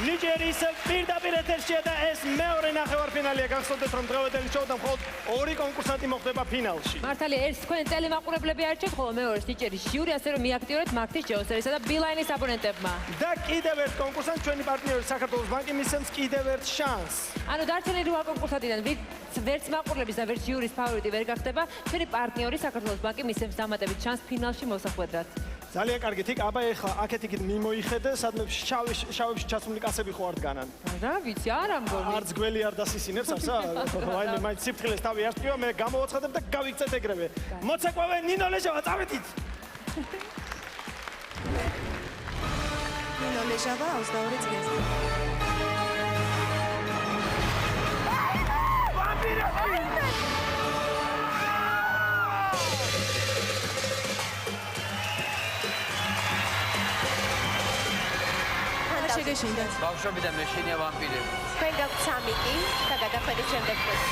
ნიჯერიის პირდაპირ ეთერშია და ეს მეორე ნახევარფინალია. გახსოვდეთ, რომ დღევანდელი შოუდან მხოლოდ 2 კონკურსანტი მოხვდება ფინალში. მართალია, ერთ თქვენ ტელემაყურებლები არჩევთ, ხოლო მეორეს ნიჭერის ჟიური, ასე რომ მიაქტიურეთ მაგთის ჯეოსერისა და ბილაინის აბონენტებმა. და კიდევ ერთ კონკურსანტ ჩვენი პარტნიორი საქართველოს ბანკი მისცემს კიდევ ერთ შანსს. ანუ დარჩენილი 8 კონკურსანტიდან ვერც მაყურებლების და ვერც ჟიურის ფავორიტი ვერ გახდება, ჩვენი პარტნიორი საქართველოს ბანკი მისცემს დამატებით შანსს ფინალში მოსახვედრად. ძალიან კარგი, თიკ, აბა ეხლა აქეთ-იქით მიმოიხედე, სადმე შავებში ჩასული კაცები ხო არ დგანან. რა ვიცი, არა მგონი. არც გველი არ დასისინებს, არცა? ვაიმე, მაინც სიფრთხილეს თავი არ ტკივა, მე გამოვაცხადებ და გავიქცეთ ეგრევე. მოცეკვავე ნინო ლეჟავა, წავედით! ნინო ლეჟავა 22 წლის. შეგეშინდათ. ბავშვობიდან მე შენია ვამპირები. თქვენ გაქვთ 3 კი და გადახედეთ შემდეგ დღეს.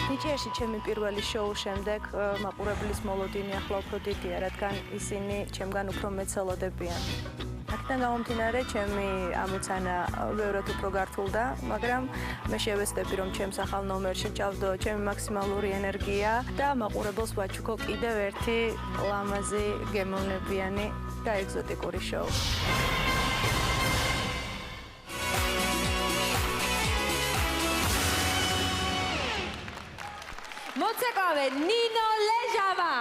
ნიჭიერში ჩემი პირველი შოუ შემდეგ მაყურებლის მოლოდინი ახლა უფრო დიდია, რადგან ისინი ჩემგან უფრო მეცელოდებიან. აქედან გამომდინარე, ჩემი ამოცანა ბევრად უფრო გართულდა, მაგრამ მე შევეცდები, რომ ჩემს ახალ ნომერში ჩავდო ჩემი მაქსიმალური ენერგია და მაყურებელს ვაჩუქო კიდევ ერთი ლამაზი, გემოვნებიანი და ეგზოტიკური შოუ. მოცეკვავე ნინო ლეჟავა.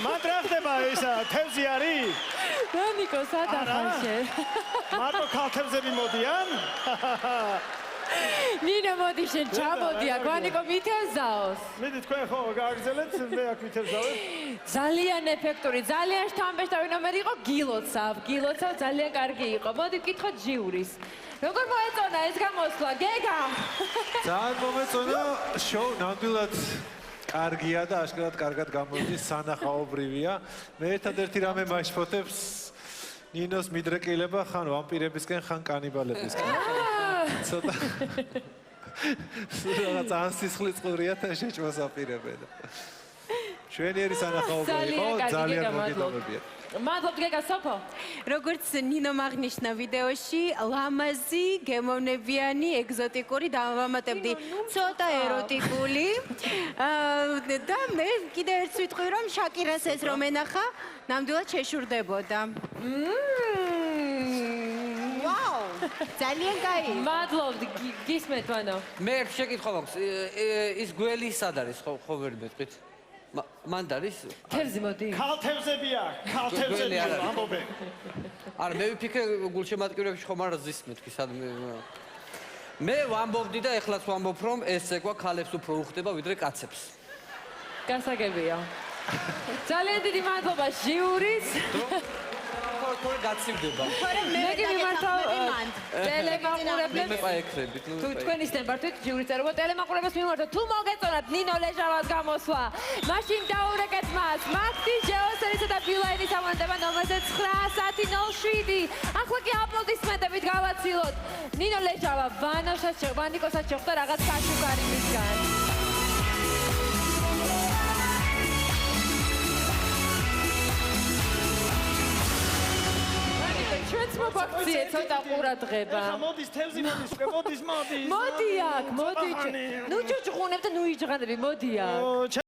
მან რა ხდება ისა თევზი არის? ვანიკო სადახარშე. მარტო ქალთევზები მოდიან? ნინო მოდი შენ ჩამოდი აქ ვანიკო მითევზაოს. მიდი თქვენ ხო გააგრძელებთ მე აქ მითევზავებ. ძალიან ეფექტური, ძალიან შთამბეჭდავი ნომერი იყო გილოცავ ძალიან კარგი იყო. მოდი ვკითხოთ ჟიურის. როგორ მოეწონა ეს გამოსვლა, გეგა? ძალიან მომეწონა, შოუ ნამდვილად კარგია და აშკარად კარგად გამოდის, სანახაობრივია. მე ერთადერთი რამე მაშფოთებს ნინოს მიდრეკილება ხან ვამპირებისკენ, ხან კანიბალებისკენ. ცოტა რაღაც ანსისხლის ყურია და შეჭმოსაპირებენ. ჩვენიერი სანახაობრივი იყო, ძალიან მოგიტოვებია. მადლობთ გეგა სოფო. როგორც ნინო აღნიშნა ვიდეოში, ლამაზი, გემოვნებიანი, ეგზოტიკური დავამატებდი ცოტა ეროტიკული. და მე კიდევ ერთს ვიტყვი, რომ შაკირას ეს რომ ენახა, ნამდვილად შეშურდებოდა. ვაუ! ძალიან კაი. მადლობთ გისმენთ ვანო. მე შეკითხვა მაქვს, ის გველი სად არის ხო ვერ მეტყვით? მანდ არის? თევზი მოდი. ქალთევზებია, ქალთევზები ამბობენ. არა, მე ვიფიქრე გულშემატკივრებში ხომ არ ზისმეთ კი სად მე ვამბობდი და ეხლაც ვამბობ, რომ ეს ცეკვა ქალებს უფრო უხდება ვიდრე კაცებს. გასაგებია. ძალიან დიდი მადლობა ჟიურის. თორე გაცივდება. მე კი მიმართავ ტელემაყურებლებს. მე პაექრებით, თუ თქვენ ისინი ვართვით ჟიურის წევრობა ტელემაყურებლებს მიმართავ. თუ მოგეწონათ ნინო ლეჟავას გამოსვლა, მაშინ დაურეკეთ მას. მაქთი ჯეოსერისა და ბილაინის ამონტება ნომერზე 91007. ახლა კი აპლოდისმენტებით გავაცილოთ. ნინო ლეჟავა ვანიკოსაც შეხვდა რაღაც კაშუკარი მისგან. ჩვენც მოგაქციე ცოტა ყურადღება. ეხა მოდის თევზი მოდის, უკვე მოდის. მოდი აქ, მოდი. ნუ ჯუჯღუნებ და ნუ იჯღანები, მოდი აქ.